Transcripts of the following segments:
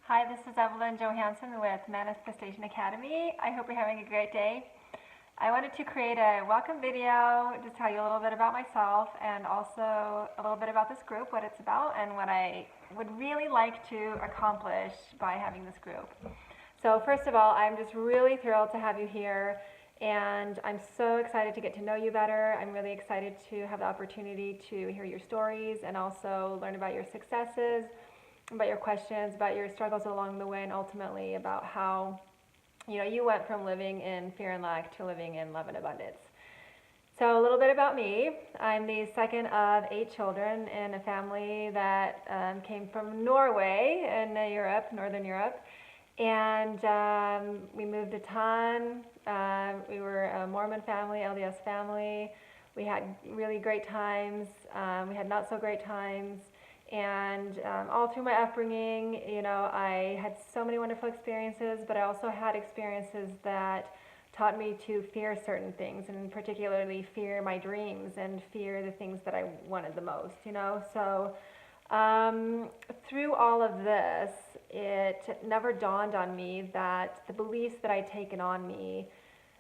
Hi, this is Evelyn Johansson with Manifestation Academy. I hope you're having a great day. I wanted to create a welcome video to tell you a little bit about myself and also a little bit about this group, what it's about, and what I would really like to accomplish by having this group. So first of all, I'm just really thrilled to have you here, and I'm so excited to get to know you better. I'm really excited to have the opportunity to hear your stories and also learn about your successes, about your questions, about your struggles along the way, and ultimately about how you went from living in fear and lack to living in love and abundance. So a little bit about me. I'm the second of 8 children in a family that came from Norway in Europe, Northern Europe. And we moved a ton. We were a Mormon family, LDS family. We had really great times. We had not so great times. And all through my upbringing, I had so many wonderful experiences, but I also had experiences that taught me to fear certain things, and particularly fear my dreams and fear the things that I wanted the most, So through all of this, it never dawned on me that the beliefs that I'd taken on me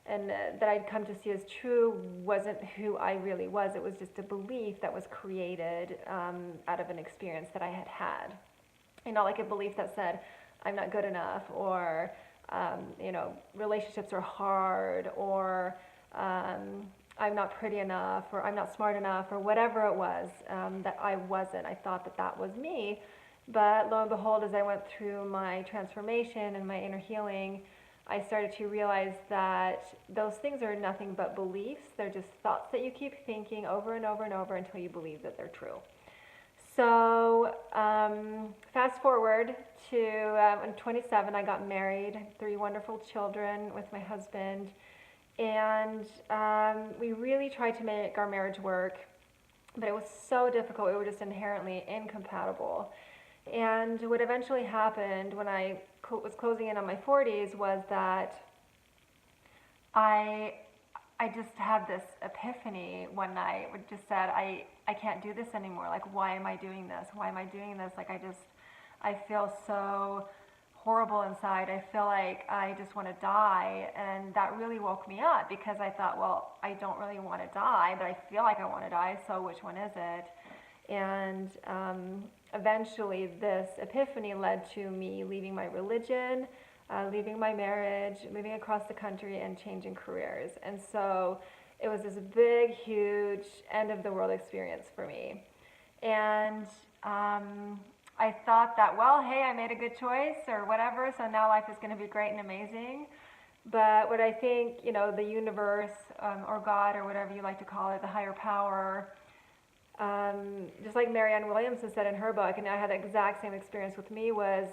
and that I'd come to see as true wasn't who I really was. It was just a belief that was created out of an experience that I had had. Like a belief that said, I'm not good enough, or, relationships are hard, or I'm not pretty enough, or I'm not smart enough, or whatever it was that I wasn't. I thought that that was me. But lo and behold, as I went through my transformation and my inner healing, I started to realize that those things are nothing but beliefs. They're just thoughts that you keep thinking over and over and over until you believe that they're true. So fast forward to I'm 27, I got married, 3 wonderful children with my husband, and we really tried to make our marriage work, but it was so difficult. We were just inherently incompatible. And what eventually happened when I was closing in on my 40s was that I just had this epiphany one night, which just said, I can't do this anymore. Like, why am I doing this? Why am I doing this? Like, I feel so horrible inside. I feel like I just want to die. And that really woke me up, because I thought, well, I don't really want to die, but I feel like I want to die. So which one is it? And eventually this epiphany led to me leaving my religion, leaving my marriage, moving across the country, and changing careers. And so it was this big, huge end of the world experience for me. And I thought that, well, hey, I made a good choice or whatever, so now life is going to be great and amazing. But what I think, the universe or God or whatever you like to call it, the higher power, just like Marianne Williamson said in her book, and I had the exact same experience with me, was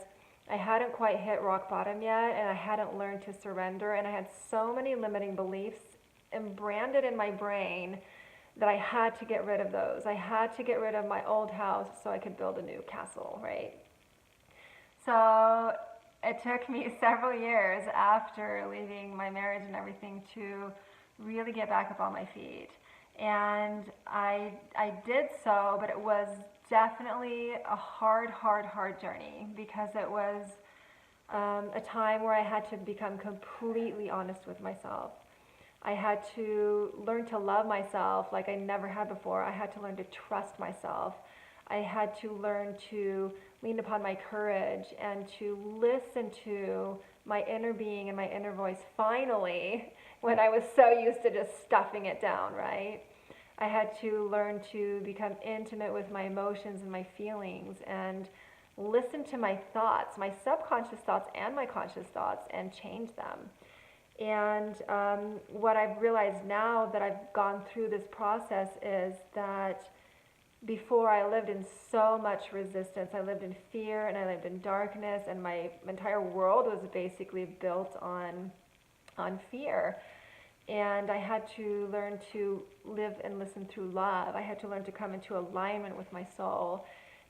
I hadn't quite hit rock bottom yet, and I hadn't learned to surrender, and I had so many limiting beliefs branded in my brain that I had to get rid of those. I had to get rid of my old house so I could build a new castle, right? So it took me several years after leaving my marriage and everything to really get back up on my feet. And I did so, but it was definitely a hard journey, because it was a time where I had to become completely honest with myself. I had to learn to love myself like I never had before. I had to learn to trust myself. I had to learn to lean upon my courage and to listen to my inner being and my inner voice finally, when I was so used to just stuffing it down, right? I had to learn to become intimate with my emotions and my feelings and listen to my thoughts, my subconscious thoughts and my conscious thoughts, and change them. And what I've realized now that I've gone through this process is that before I lived in so much resistance. I lived in fear and I lived in darkness, and my entire world was basically built on fear. And I had to learn to live and listen through love. I had to learn to come into alignment with my soul.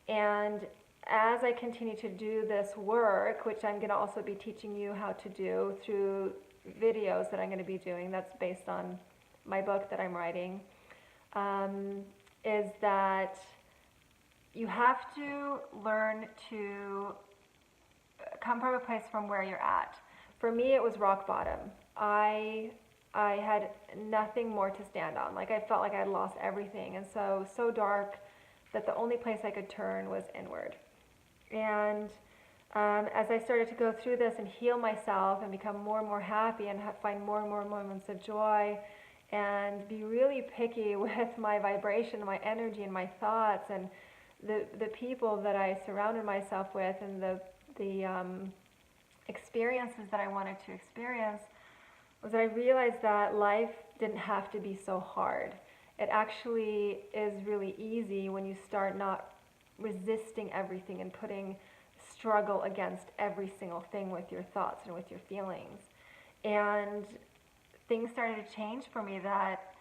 And as I continue to do this work, which I'm going to also be teaching you how to do through videos that I'm going to be doing, that's based on my book that I'm writing, is that you have to learn to come from a place from where you're at. For me, it was rock bottom. I had nothing more to stand on. Like, I felt like I had lost everything, and so dark that the only place I could turn was inward. And as I started to go through this and heal myself and become more and more happy and find more and more moments of joy and be really picky with my vibration, my energy, and my thoughts, and the people that I surrounded myself with, and the experiences that I wanted to experience, was I realized that life didn't have to be so hard. It actually is really easy when you start not resisting everything and putting struggle against every single thing with your thoughts and with your feelings. And things started to change for me that,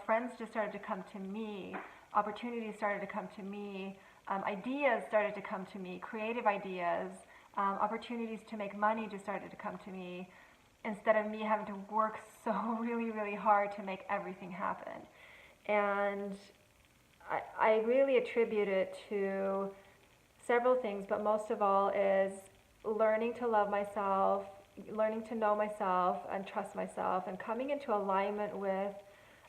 friends just started to come to me, opportunities started to come to me, ideas started to come to me, creative ideas, opportunities to make money just started to come to me, instead of me having to work so really, really hard to make everything happen. And I really attribute it to several things, but most of all is learning to love myself, learning to know myself and trust myself, and coming into alignment with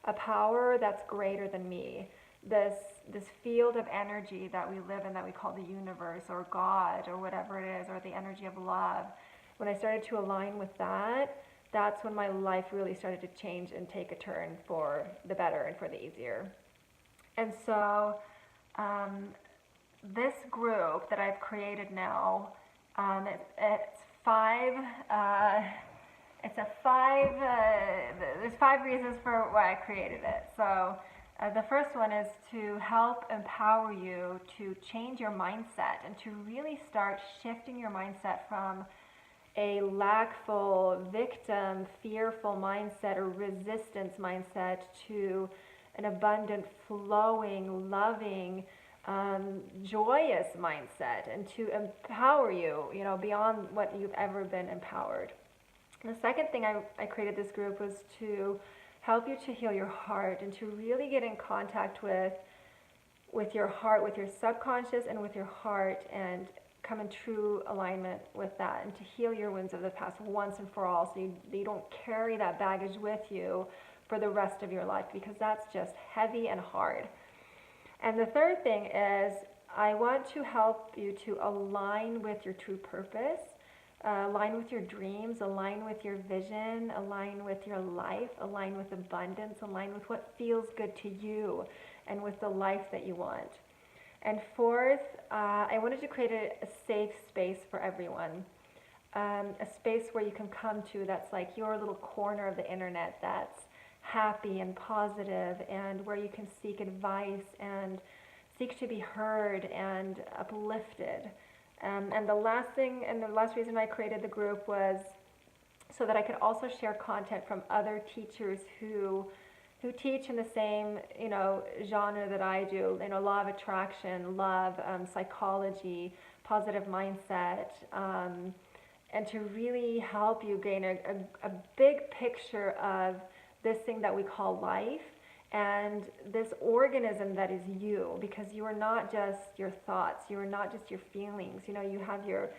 a power that's greater than me. This field of energy that we live in, that we call the universe or God or whatever it is, or the energy of love. When I started to align with that, that's when my life really started to change and take a turn for the better and for the easier. And so this group that I've created now, there's 5 reasons for why I created it. So the first one is to help empower you to change your mindset and to really start shifting your mindset from a lackful, victim, fearful mindset or resistance mindset to an abundant, flowing, loving, joyous mindset, and to empower you, beyond what you've ever been empowered. And the second thing I created this group was to help you to heal your heart and to really get in contact with your heart, with your subconscious and with your heart, and come in true alignment with that, and to heal your wounds of the past once and for all, so you don't carry that baggage with you for the rest of your life, because that's just heavy and hard. And the third thing is, I want to help you to align with your true purpose, align with your dreams, align with your vision, align with your life, align with abundance, align with what feels good to you and with the life that you want. And fourth, I wanted to create a safe space for everyone, a space where you can come to that's like your little corner of the internet that's happy and positive, and where you can seek advice and seek to be heard and uplifted. And the last thing, and the last reason I created the group was so that I could also share content from other teachers who teach in the same, genre that I do, law of attraction, love, psychology, positive mindset, and to really help you gain a big picture of this thing that we call life, and this organism that is you, because you are not just your thoughts, you are not just your feelings, you have your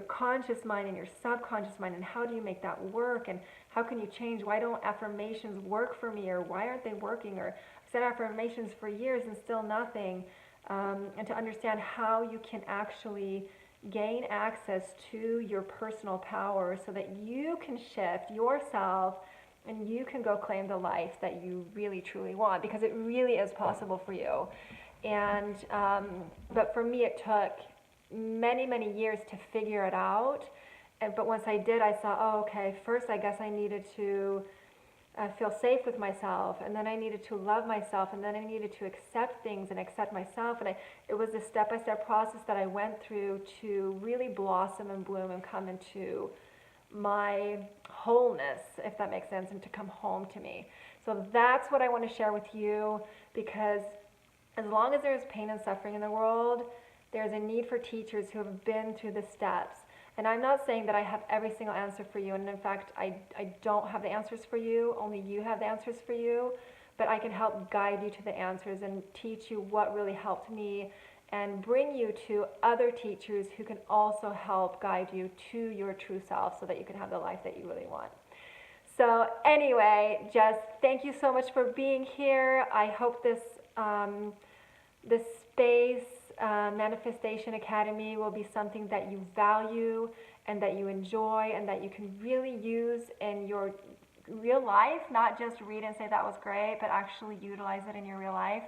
conscious mind and your subconscious mind, and how do you make that work, and how can you change? Why don't affirmations work for me, or why aren't they working? Or I've said affirmations for years and still nothing, and to understand how you can actually gain access to your personal power so that you can shift yourself and you can go claim the life that you really truly want, because it really is possible for you. And but for me, it took many years to figure it out. But once I did, I saw, oh, okay, first I guess I needed to feel safe with myself, and then I needed to love myself, and then I needed to accept things and accept myself. And it was a step-by-step process that I went through to really blossom and bloom and come into my wholeness, if that makes sense, and to come home to me. So that's what I want to share with you, because as long as there's pain and suffering in the world, there's a need for teachers who have been through the steps. And I'm not saying that I have every single answer for you, and in fact, I don't have the answers for you, only you have the answers for you, but I can help guide you to the answers and teach you what really helped me, and bring you to other teachers who can also help guide you to your true self so that you can have the life that you really want. So anyway, just thank you so much for being here. I hope this space, Manifestation Academy, will be something that you value and that you enjoy and that you can really use in your real life, not just read and say that was great, but actually utilize it in your real life,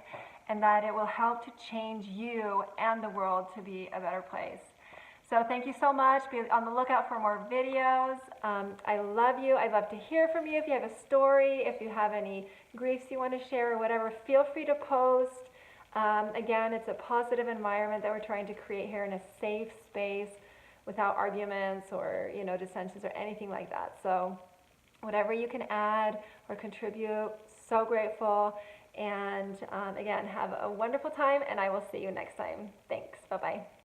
and that it will help to change you and the world to be a better place. So thank you so much. Be on the lookout for more videos. I love you. I'd love to hear from you. If you have a story, if you have any griefs you want to share or whatever, feel free to post. Again, it's a positive environment that we're trying to create here in a safe space without arguments or, you know, dissensions or anything like that. So whatever you can add or contribute, so grateful. And again, have a wonderful time, and I will see you next time. Thanks. Bye-bye.